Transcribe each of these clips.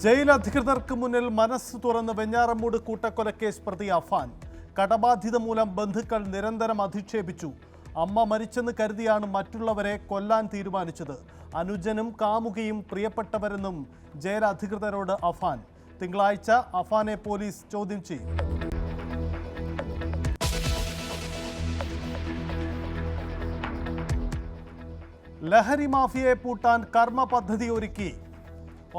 Jail അധികൃതർക്ക് മുന്നിൽ മനസ്സ് തുറന്ന് വെഞ്ഞാറമൂട് കൂട്ടക്കൊലക്കേസ് പ്രതി അഫാൻ. കടബാധ്യത മൂലം ബന്ധുക്കൾ നിരന്തരം അധിക്ഷേപിച്ചു. അമ്മ മരിച്ചെന്ന് കരുതിയാണ് മറ്റുള്ളവരെ കൊല്ലാൻ തീരുമാനിച്ചത്. അനുജനും കാമുകിയും പ്രിയപ്പെട്ടവരെന്നും ജയിൽ അധികൃതരോട് അഫാൻ. തിങ്കളാഴ്ച അഫാനെ പോലീസ് ചോദ്യം ചെയ്യും. ലഹരി മാഫിയയെ പൂട്ടാൻ കർമ്മ പദ്ധതി ഒരുക്കി.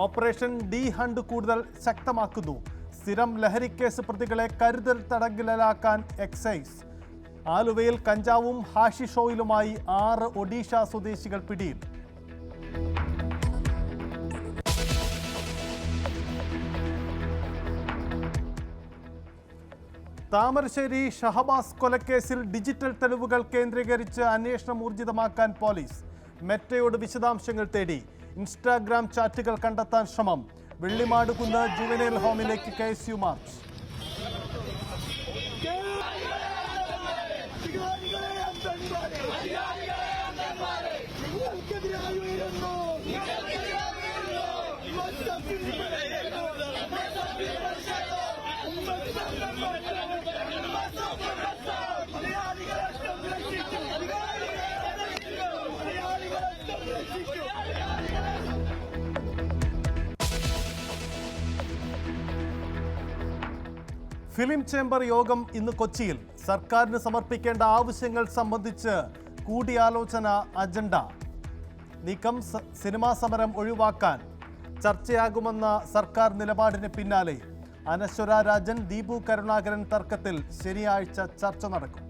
ഓപ്പറേഷൻ ഡി ഹണ്ട് കൂടുതൽ ശക്തമാക്കുന്നു. സ്ഥിരം ലഹരിക്കേസ് പ്രതികളെ കരുതൽ തടങ്കലിലാക്കാൻ എക്സൈസ്. ആലുവയിൽ കഞ്ചാവും ഹാഷിഷ് ഓയിലുമായി 6 ഒഡീഷ സ്വദേശികൾ പിടിയിൽ. താമരശ്ശേരി ഷഹബാസ് കൊലക്കേസിൽ ഡിജിറ്റൽ തെളിവുകൾ കേന്ദ്രീകരിച്ച് അന്വേഷണം ഊർജിതമാക്കാൻ പോലീസ്. മെറ്റയോട് വിശദാംശങ്ങൾ തേടി. ഇൻസ്റ്റാഗ്രാം ചാറ്റുകൾ കണ്ടെത്താൻ ശ്രമം. വെള്ളിമാടുകുന്ന് ജുവനൈൽ ഹോമിലേക്ക് KSU മാർച്ച്. ഫിലിം ചേംബർ യോഗം ഇന്ന് കൊച്ചിയിൽ. സർക്കാരിന് സമർപ്പിക്കേണ്ട ആവശ്യങ്ങൾ സംബന്ധിച്ച് കൂടിയാലോചന അജണ്ട. നീക്കം സിനിമാ സമരം ഒഴിവാക്കാൻ ചർച്ചയാകുമെന്ന സർക്കാർ നിലപാടിന് പിന്നാലെ അനശ്വര രാജൻ, ദീപു കരുണാകരൻ തർക്കത്തിൽ ശനിയാഴ്ച ചർച്ച നടക്കും.